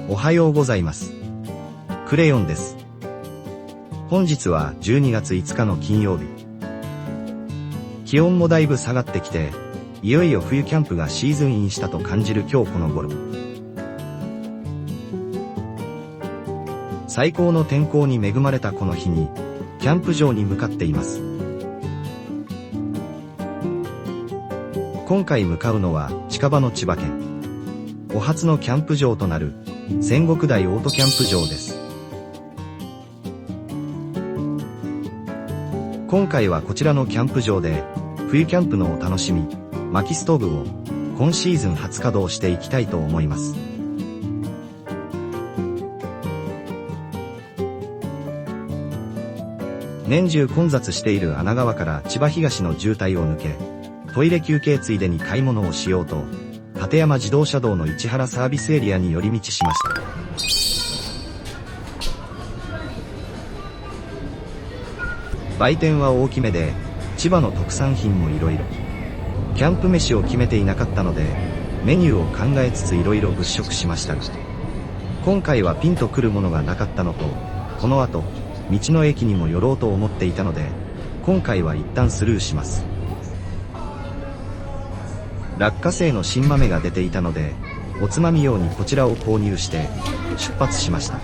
おはようございます。クレヨンです。本日は12月5日の金曜日。気温もだいぶ下がってきて、いよいよ冬キャンプがシーズンインしたと感じる今日この頃。最高の天候に恵まれたこの日に、キャンプ場に向かっています。今回向かうのは近場の千葉県。お初のキャンプ場となる千石台オートキャンプ場です。今回はこちらのキャンプ場で冬キャンプのお楽しみ、薪ストーブを今シーズン初稼働していきたいと思います。年中混雑している穴川から千葉東の渋滞を抜け、トイレ休憩ついでに買い物をしようと、館山自動車道の市原サービスエリアに寄り道しました。売店は大きめで、千葉の特産品もいろいろ。キャンプ飯を決めていなかったので、メニューを考えつついろいろ物色しましたが、今回はピンとくるものがなかったのと、この後、道の駅にも寄ろうと思っていたので、今回は一旦スルーします。落花生の新豆が出ていたので、おつまみ用にこちらを購入して出発しました。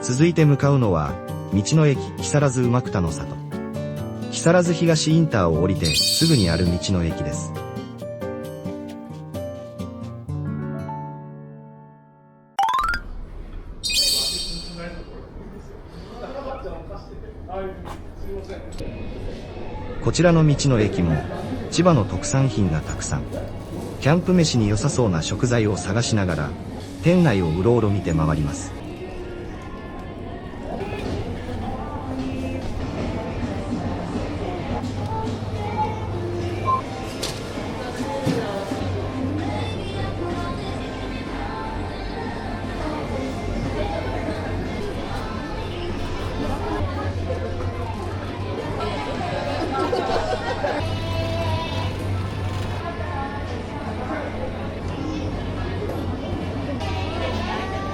続いて向かうのは道の駅木更津馬久田の里。木更津東インターを降りてすぐにある道の駅です。こちらの道の駅も千葉の特産品がたくさん。キャンプ飯に良さそうな食材を探しながら店内をうろうろ見て回ります。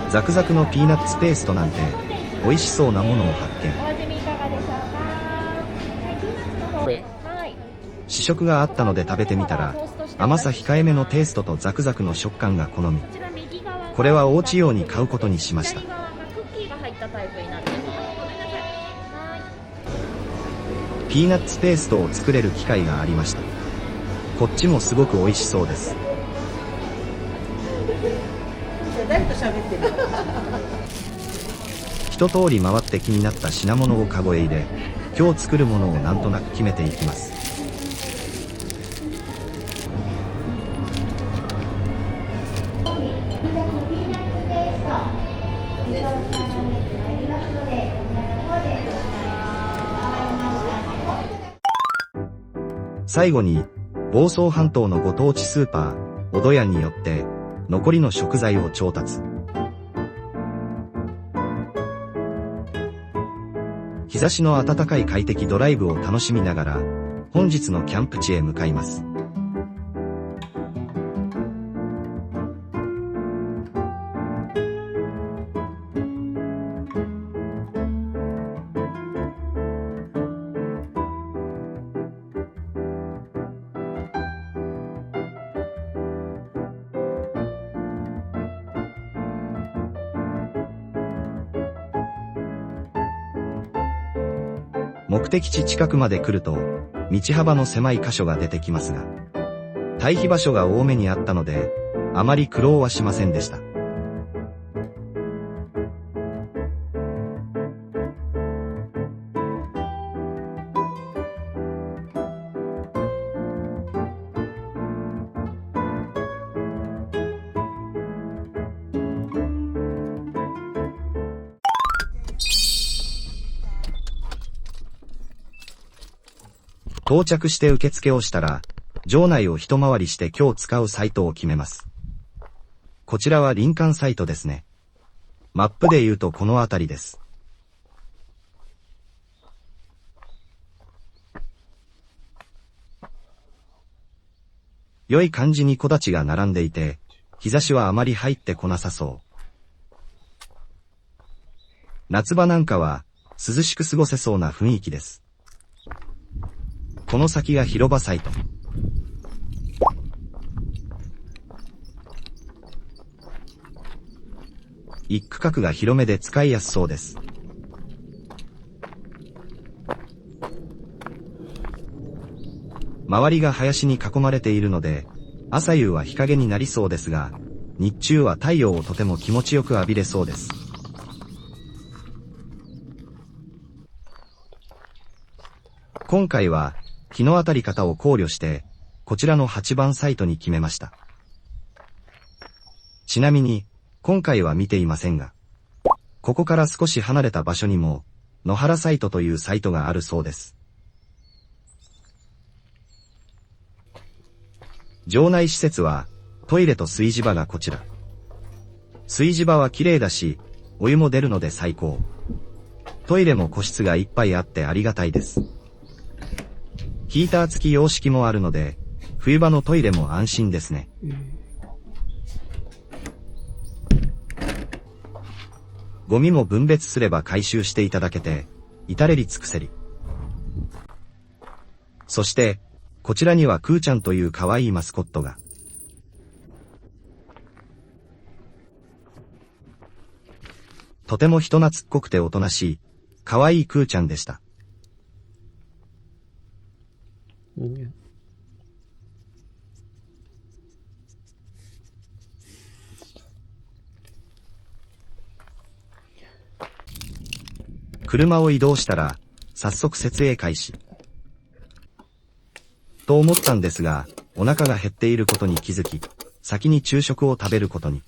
ザクザクのピーナッツペーストなんて美味しそうなものを発見。試食があったので食べてみたら、甘さ控えめのテイストとザクザクの食感が好み。これはおうち用に買うことにしました。ピーナッツペーストを作れる機会がありました。こっちもすごく美味しそうです。一通り回って気になった品物をカゴへ入れ、今日作るものをなんとなく決めていきます。最後に房総半島のご当地スーパーおどやんによって残りの食材を調達。日差しの暖かい快適ドライブを楽しみながら本日のキャンプ地へ向かいます。目的地近くまで来ると、道幅の狭い箇所が出てきますが、待避場所が多めにあったので、あまり苦労はしませんでした。到着して受付をしたら、場内を一回りして今日使うサイトを決めます。こちらは林間サイトですね。マップで言うとこの辺りです。良い感じに木立が並んでいて、日差しはあまり入ってこなさそう。夏場なんかは涼しく過ごせそうな雰囲気です。この先が広場サイト。一区画が広めで使いやすそうです。周りが林に囲まれているので、朝夕は日陰になりそうですが、日中は太陽をとても気持ちよく浴びれそうです。今回は日の当たり方を考慮して、こちらの8番サイトに決めました。ちなみに、今回は見ていませんが、ここから少し離れた場所にも、野原サイトというサイトがあるそうです。場内施設は、トイレと炊事場がこちら。炊事場は綺麗だし、お湯も出るので最高。トイレも個室がいっぱいあってありがたいです。ヒーター付き洋式もあるので、冬場のトイレも安心ですね。ゴミも分別すれば回収していただけて、至れり尽くせり。そして、こちらにはクーちゃんという可愛いマスコットが。とても人懐っこくておとなしい、可愛いクーちゃんでした。車を移動したら、早速設営開始。と思ったんですが、お腹が減っていることに気づき、先に昼食を食べることに。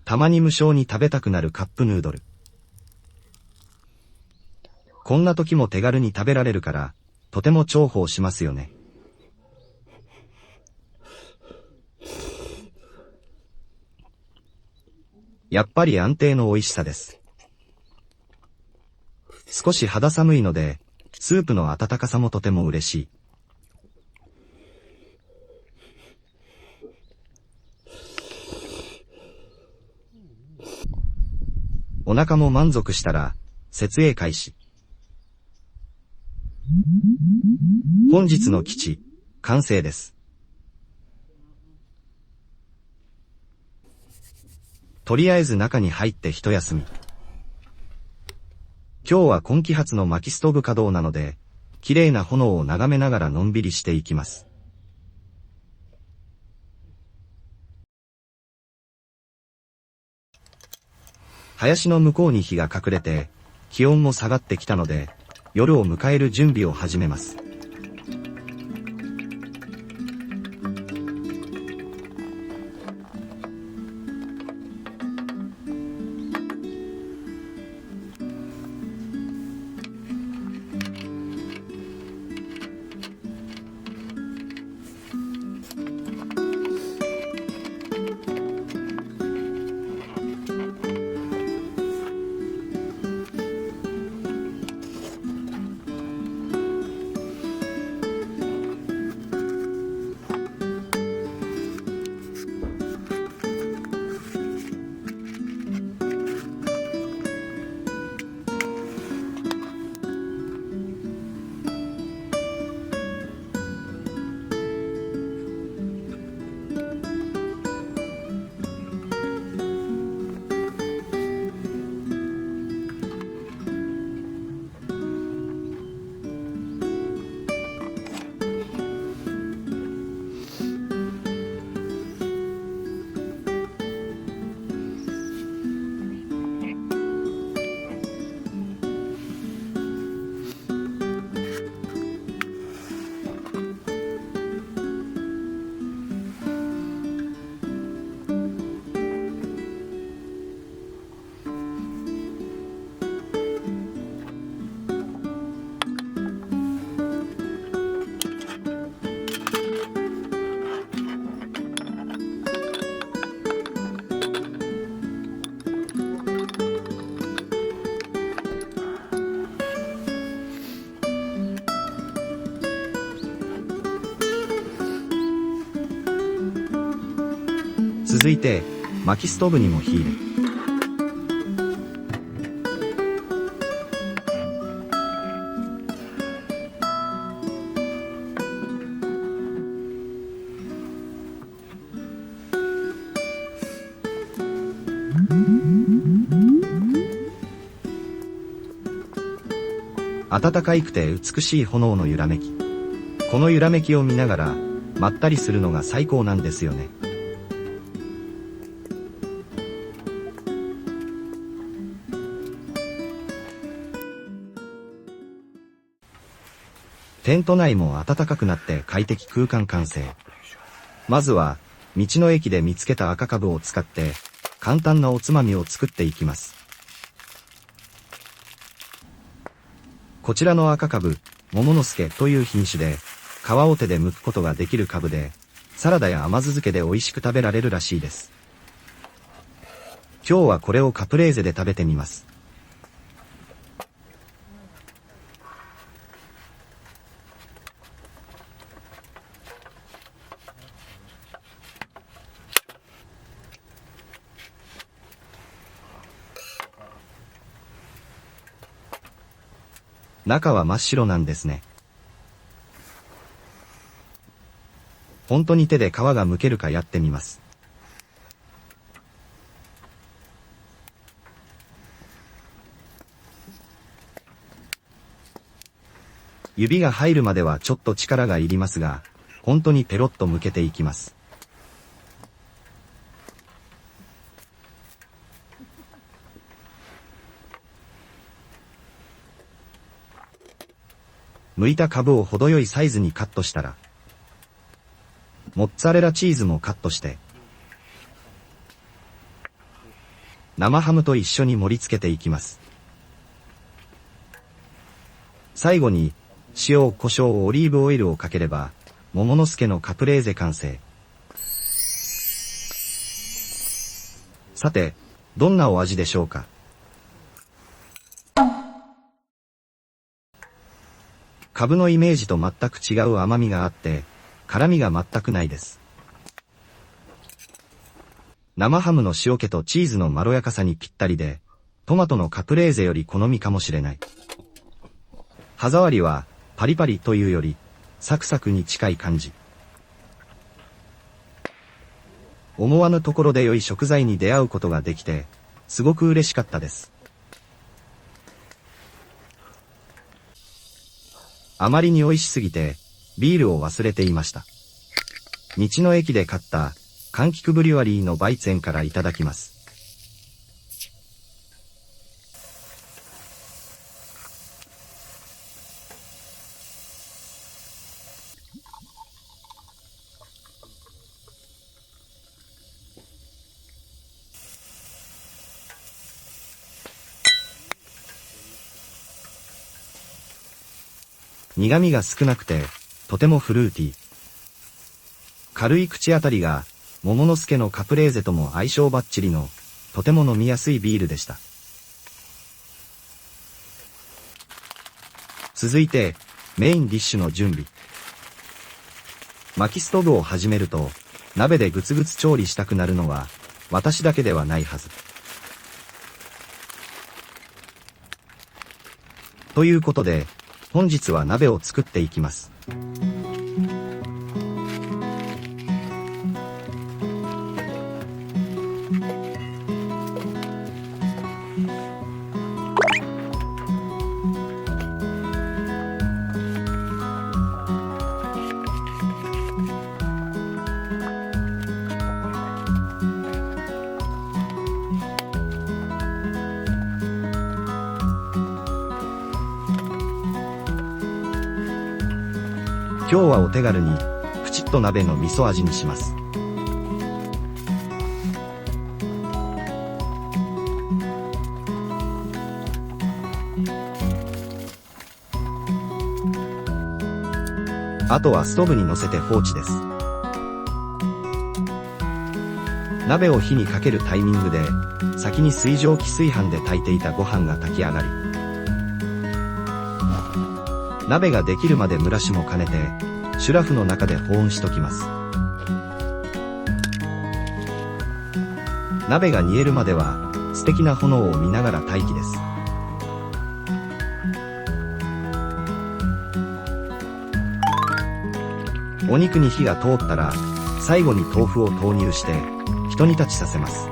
たまに無性に食べたくなるカップヌードル。こんな時も手軽に食べられるから、とても重宝しますよね。やっぱり安定の美味しさです。少し肌寒いので、スープの温かさもとても嬉しい。お腹も満足したら、設営開始。本日の基地、完成です。とりあえず中に入って一休み。今日は今季初の薪ストーブ稼働なので、綺麗な炎を眺めながらのんびりしていきます。林の向こうに日が隠れて、気温も下がってきたので、夜を迎える準備を始めます。続いて、薪ストーブにも火入れ。暖かいくて美しい炎の揺らめき。この揺らめきを見ながら、まったりするのが最高なんですよね。テント内も暖かくなって快適空間完成。まずは、道の駅で見つけた赤かぶを使って、簡単なおつまみを作っていきます。こちらの赤かぶ、桃之助という品種で、皮を手で剥くことができるかぶで、サラダや甘酢漬けで美味しく食べられるらしいです。今日はこれをカプレーゼで食べてみます。中は真っ白なんですね。本当に手で皮が剥けるかやってみます。指が入るまではちょっと力がいりますが、本当にペロッと剥けていきます。剥いたカブを程よいサイズにカットしたら、モッツァレラチーズもカットして、生ハムと一緒に盛り付けていきます。最後に、塩、胡椒、オリーブオイルをかければ、桃之助のカプレーゼ完成。さて、どんなお味でしょうか。カブのイメージと全く違う甘みがあって、辛みが全くないです。生ハムの塩気とチーズのまろやかさにぴったりで、トマトのカプレーゼより好みかもしれない。歯触りは、パリパリというより、サクサクに近い感じ。思わぬところで良い食材に出会うことができて、すごく嬉しかったです。あまりに美味しすぎて、ビールを忘れていました。道の駅で買った、柑橘ブリュワリーのバイツェンからいただきます。苦味が少なくて、とてもフルーティー。軽い口当たりが、桃之助のカプレーゼとも相性バッチリの、とても飲みやすいビールでした。続いて、メインディッシュの準備。薪ストーブを始めると、鍋でグツグツ調理したくなるのは、私だけではないはず。ということで、本日は鍋を作っていきます。今日はお手軽に、プチッと鍋の味噌味にします。あとはストーブに乗せて放置です。鍋を火にかけるタイミングで、先に水蒸気炊飯で炊いていたご飯が炊き上がり、鍋ができるまで蒸らしも兼ねて、シュラフの中で保温しときます。鍋が煮えるまでは素敵な炎を見ながら待機です。お肉に火が通ったら最後に豆腐を投入してひと煮立ちさせます。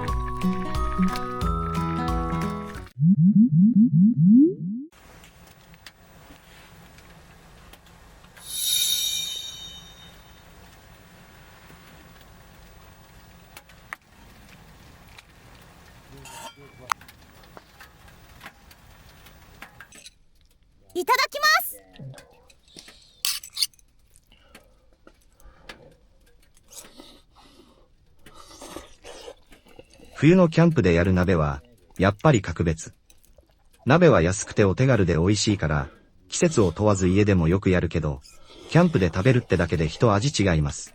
いただきます。冬のキャンプでやる鍋はやっぱり格別。鍋は安くてお手軽で美味しいから季節を問わず家でもよくやるけど、キャンプで食べるってだけで一味違います。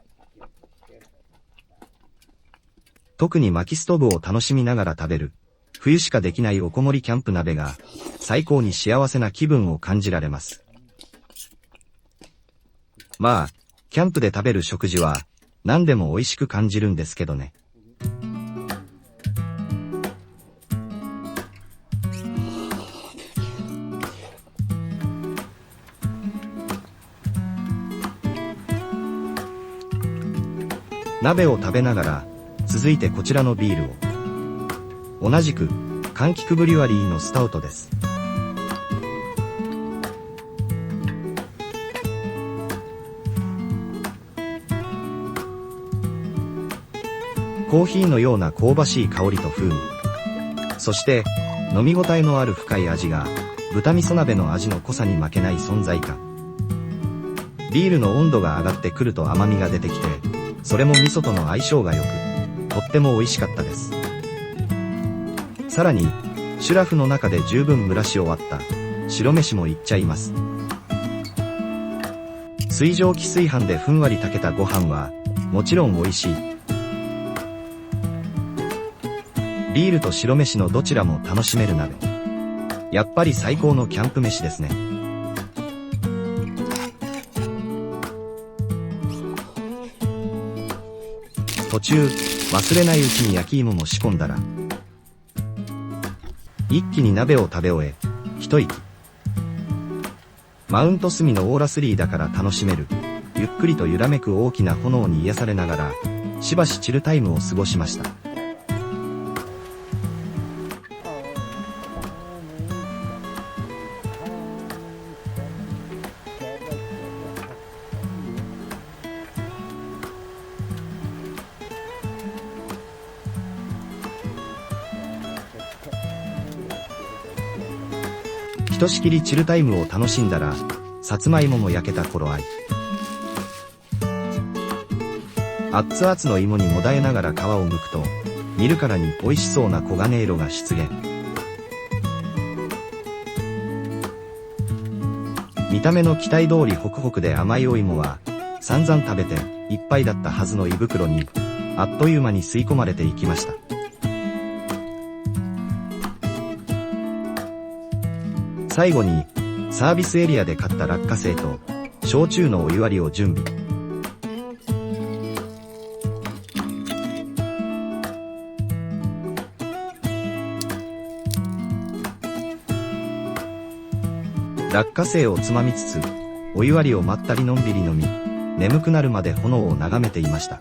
特に薪ストーブを楽しみながら食べる冬しかできないおこもりキャンプ鍋が最高に幸せな気分を感じられます。まあ、キャンプで食べる食事は何でも美味しく感じるんですけどね。鍋を食べながら続いてこちらのビールを。同じく柑橘ブリュワリーのスタウトです。コーヒーのような香ばしい香りと風味、そして飲み応えのある深い味が豚味噌鍋の味の濃さに負けない存在感。ビールの温度が上がってくると甘みが出てきて、それも味噌との相性が良く、とっても美味しかったです。さらにシュラフの中で十分蒸らし終わった白飯もいっちゃいます。水蒸気炊飯でふんわり炊けたご飯はもちろん美味しい。ビールと白飯のどちらも楽しめる鍋。やっぱり最高のキャンプ飯ですね。途中忘れないうちに焼き芋も仕込んだら、一気に鍋を食べ終え一息。マウント炭のオーラ3だから楽しめるゆっくりと揺らめく大きな炎に癒されながらしばしチルタイムを過ごしました。ひとしきりチルタイムを楽しんだらさつまいもも焼けた頃合い。熱々の芋にもだえながら皮を剥くと見るからに美味しそうな黄金色が出現。見た目の期待通りホクホクで甘いお芋は散々食べていっぱいだったはずの胃袋にあっという間に吸い込まれていきました。最後にサービスエリアで買った落花生と焼酎のお湯割りを準備。落花生をつまみつつお湯割りをまったりのんびり飲み、眠くなるまで炎を眺めていました。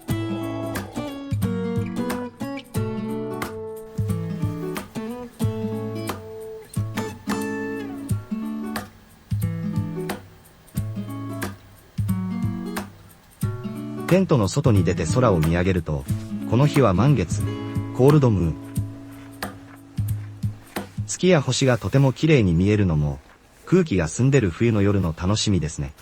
テントの外に出て空を見上げると、この日は満月、コールドムーン。月や星がとても綺麗に見えるのも、空気が澄んでる冬の夜の楽しみですね。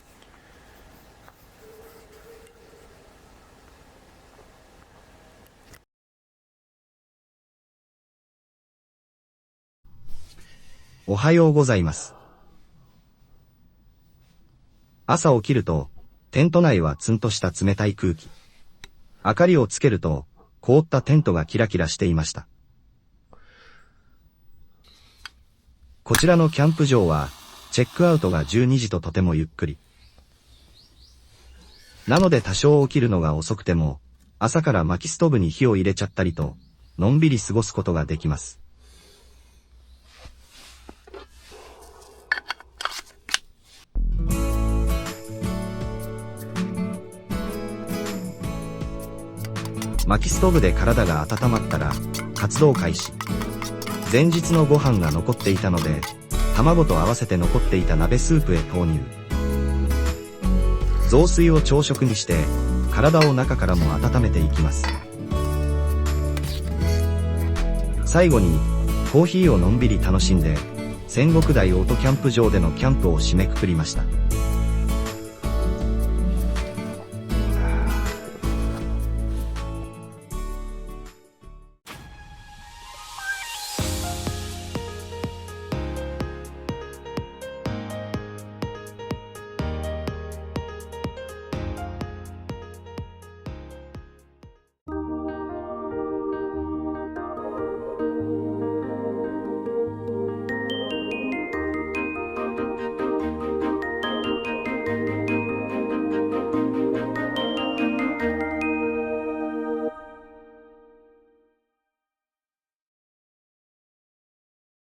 おはようございます。朝起きると、テント内はツンとした冷たい空気。明かりをつけると、凍ったテントがキラキラしていました。こちらのキャンプ場は、チェックアウトが12時ととてもゆっくり。なので多少起きるのが遅くても、朝から薪ストーブに火を入れちゃったりと、のんびり過ごすことができます。薪ストーブで体が温まったら活動開始。前日のご飯が残っていたので、卵と合わせて残っていた鍋スープへ投入。雑炊を朝食にして体を中からも温めていきます。最後にコーヒーをのんびり楽しんで、仙石台オートキャンプ場でのキャンプを締めくくりました。